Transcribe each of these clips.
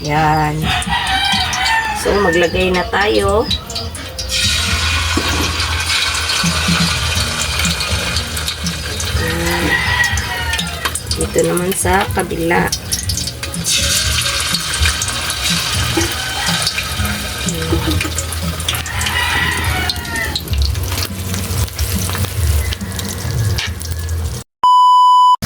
Yan. So, maglagay na tayo. Ito naman sa kabila.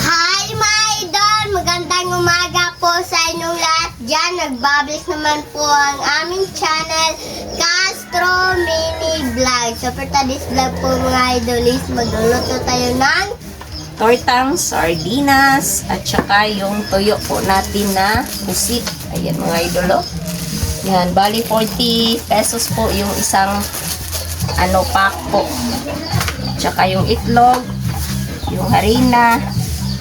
Hi my idol! Magandang umaga po sa inyong lahat dyan. Nagbabalik naman po ang aming channel, Castro Mini Vlog. So for today's vlog po mga idol is magluluto tayo ng Tortang sardinas at saka yung toyo po natin na pusit. Ayan mga idolo. Yan, bali 40 pesos po yung isang pack po. Tsaka yung itlog, yung harina,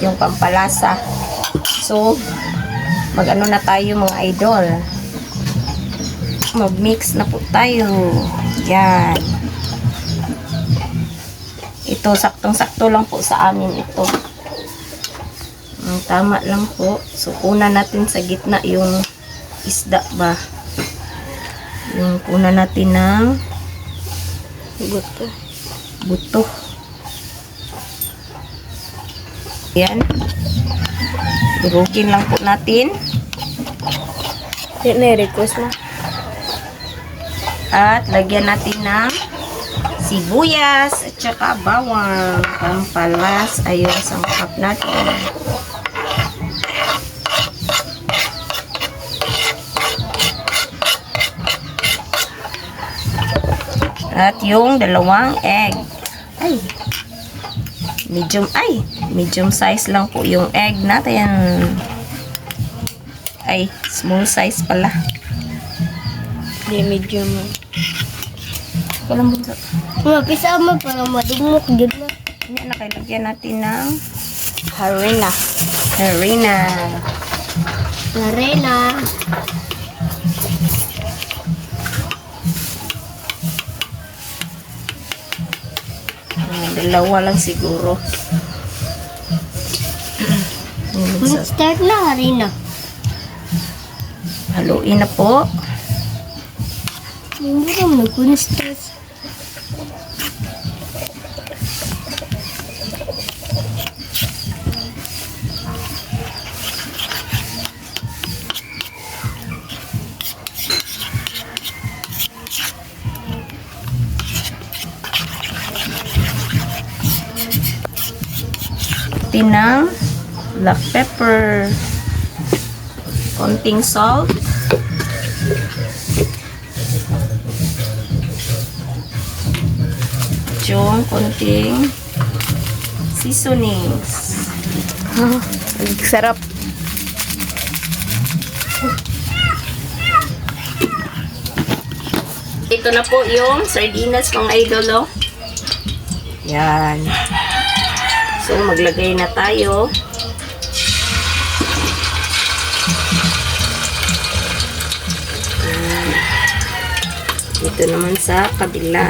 yung pampalasa. So, mag-ano na tayo mga idol. Mag-mix na po tayo. Yan. Ito, saktong-sakto lang po sa amin ito. Tama lang po. So, una natin sa gitna yung isda ba. Yung una natin ng buto. Yan. Durugin lang po natin. Yan na request na. At lagyan natin ng sibuyas at saka bawang. Pampalas. Ayun, sangkap natin. At yung dalawang egg. Medium size lang po yung egg natin. Small size pala. Hindi, medium. Walang bunso. Mapisa mo para madigmot. Yan, nakailagyan natin ng Harina. Dalawa lang siguro. Start na harina. Haluin na po. Hindi naman nag-start. Ng black pepper, konting salt, yung konting seasonings. Sarap. Ito na po yung sardinas mga idolo. Yan. So, maglagay na tayo. Ito naman sa kabila.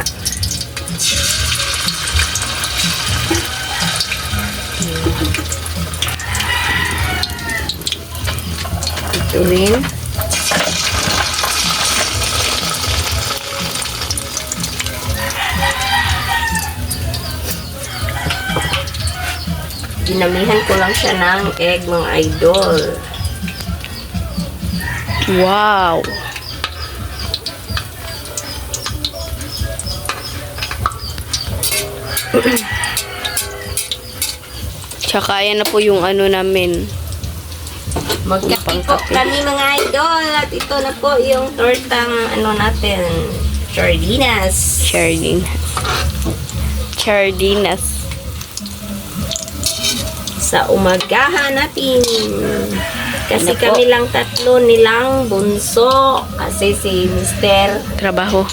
Ito rin. Dinamihan ko lang siya ng egg mga idol. Wow! Tsaka yan na po yung ano namin. Magkape po kami mga idol. At ito na po yung tortang natin. Sardinas. Sa umagahan natin. Kasi kami lang tatlo nilang bunso. Kasi si Mr. Trabaho.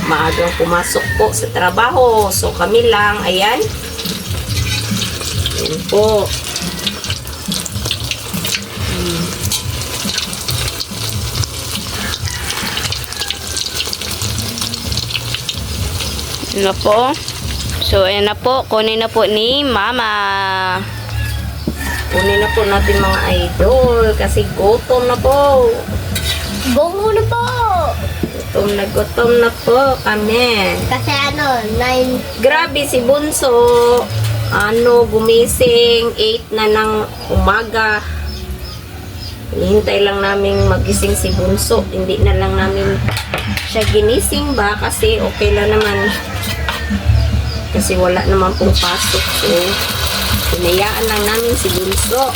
maagang pumasok po sa trabaho. So kami lang, ayan. Ayan po. Ayan na po. So, ayan na po. Kunin na po ni Mama. Kunin na po natin mga idol kasi gutom na po. Go muna po! Gutom na po kami. Kasi 9. Grabe si Bunso. Gumising 8 na ng umaga. Hinihintay lang namin magising si Bunso. Hindi na lang namin siya ginising ba kasi okay lang naman. Kasi wala naman pong pasok. So, hinayaan lang namin si Bunso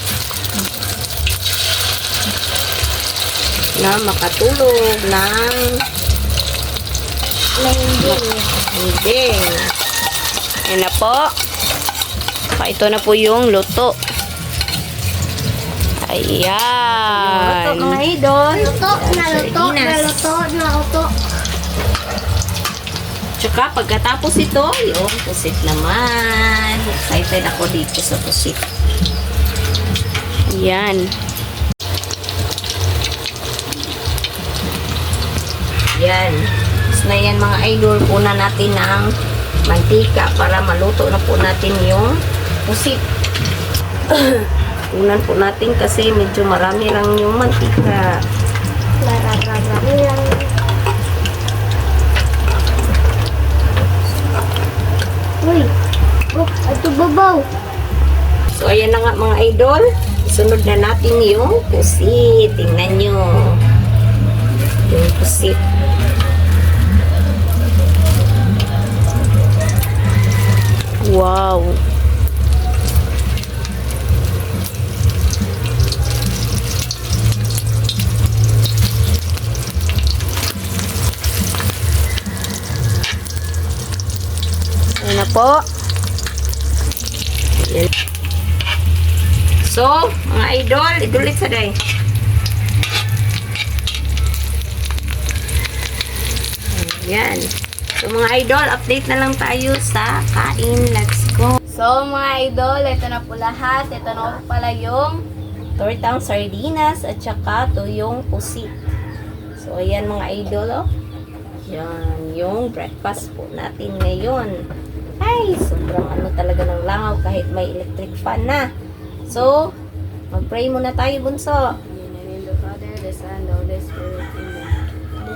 na makatulog ng hindi. Ayan na po. Ito na po yung luto. Ayan. Luto mga idol. Naluto. Tsaka pagkatapos ito, yung pusit naman. Excited ako dito sa pusit. Ayan. Yan. Na yan mga idol, una natin ng mantika para maluto na po natin yung pusit. Unan po natin kasi medyo marami lang yung mantika. Marami lang. Uy! Oh, ito babaw. So ayan na nga mga idol. Sunod na natin yung pusit. Tingnan nyo. Yung pusit. Wow. Ayan na po. Ayan. So, mga idol, idulit sa day. Ayan. So mga idol, update na lang tayo sa kain. Let's go! So mga idol, ito na po lahat. Ito na po pala yung tortang sardinas at saka to yung pusit. So ayan mga idol, oh. Yan, yung breakfast po natin ngayon. Ay, sobrang talaga ng langaw kahit may electric fan na. So, mag-pray muna tayo, Bunso. In the name of the Father, the Son, the Holy Spirit. Amen.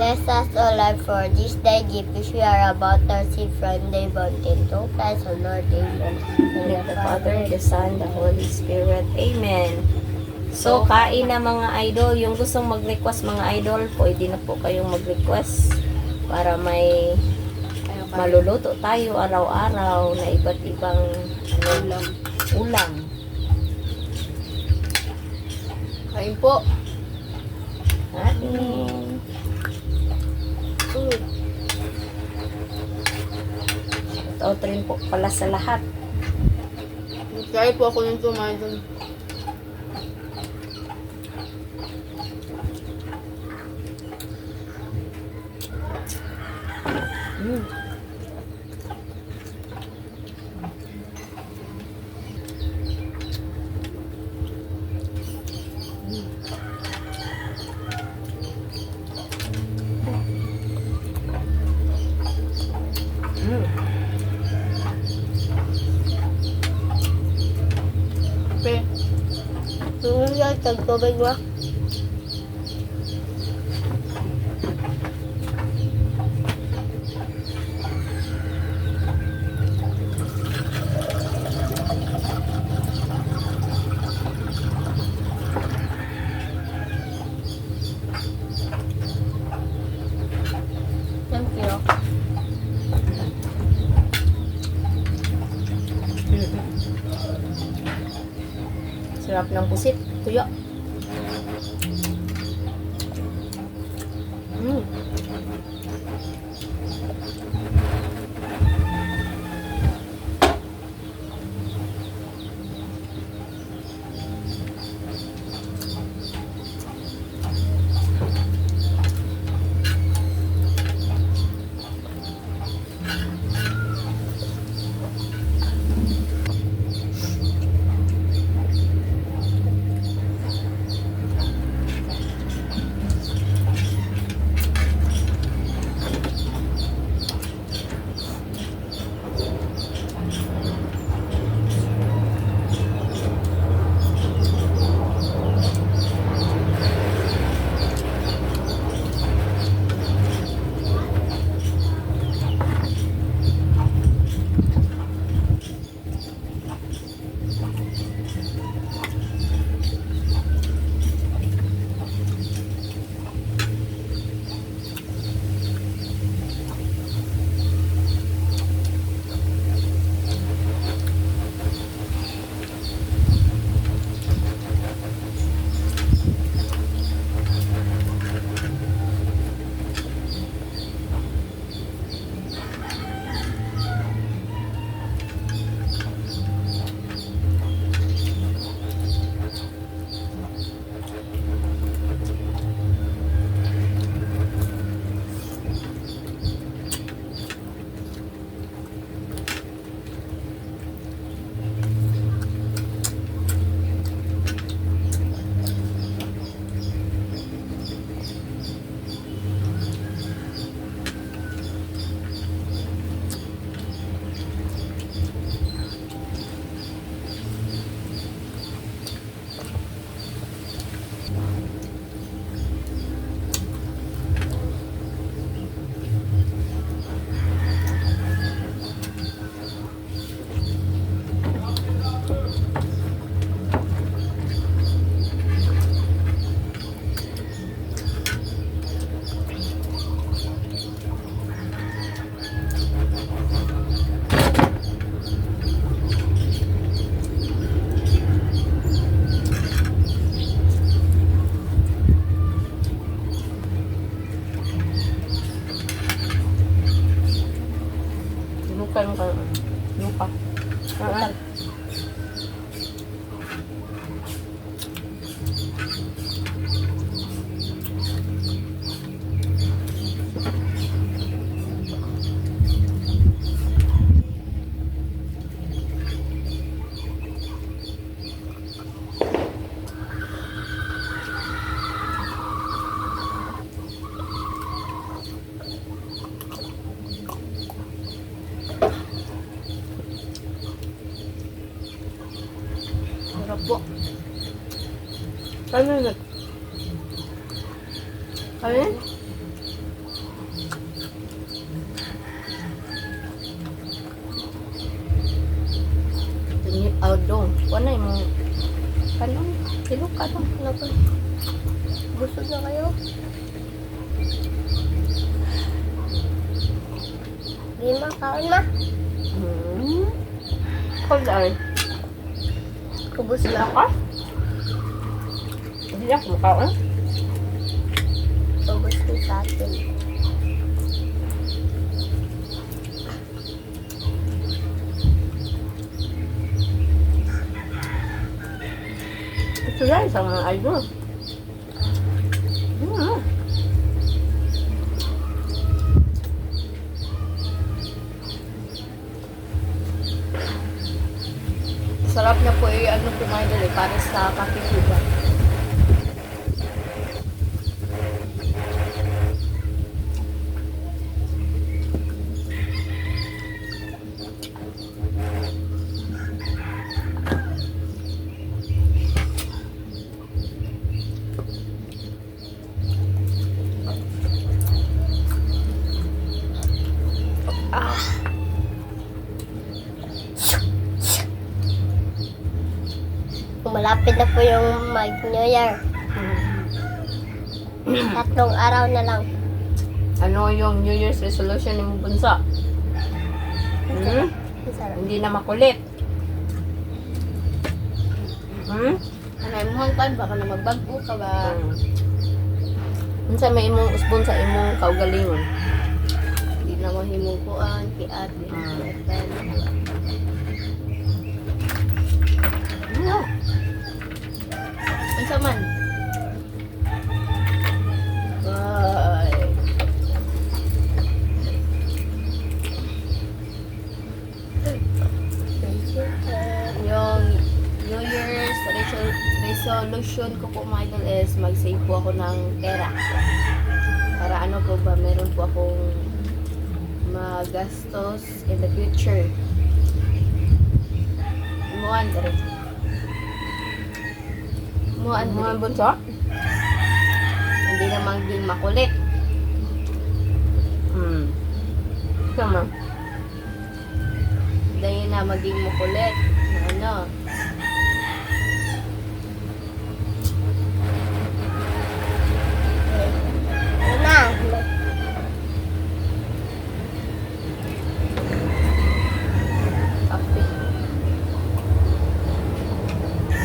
Bless us, O Lord, for this day gift which we are about to receive from the mountain. To Christ, O Lord, Amen. In the name of the Father, the Son, the Holy Spirit. Amen. So, kain na mga idol. Yung gustong mag-request mga idol, pwede na po kayong mag-request para may maluluto tayo araw-araw na iba't ibang ulam. Kain po. Kain. Shoutout rin po pala sa lahat. Kaya po ako nito, mga idol. Okay. Tagtubig mo. Thank you. Sarap ng pusit. Tuyo. Luka. Luka. Ah. Sarap po. Ano yun? Ano yun? Tingin out dong. Wala mo. Kanong? Silok ka dong. Busog na kayo? Di ma, kaon ma. Hold on. Kubos Sila ka? Hindi na kumakaon. Kubos ko sa atin. Ito yan sa mga idol. Sarap na po ano po mga idol para sa kakikuban. Malapit na po yung mag-New Year. 3 araw na lang. Ano yung New Year's resolution ni mo bunso? Sarap. Hindi na makulit. Ano yung muhang kan? Baka na magbago ka ba? Unsa may imong usbon sa imong kaugalingon? Hindi na mahimukuan, kiat, Unsa man? Ay. Yung New Year's resolution ko po mga idol is mag-save po ako ng pera. Para ano po ba, meron po akong magastos in the future. Muan dire. Muan Mga dire. bunso? Hindi naman din makulit. Sama. Dahil na maging makulit. Na ano. Ano na? Kape.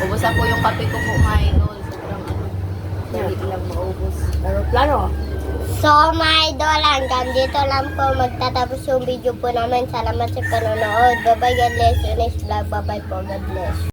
Ubusan po yung kape ko po mga idol. Sobrang ano. Dali lang maubos. Aeroplano. So, my idol, hanggang dito lang po magtatapos yung video po namin. Salamat sa panonood. Bye-bye, God bless. Next vlog, bye-bye po, God bless.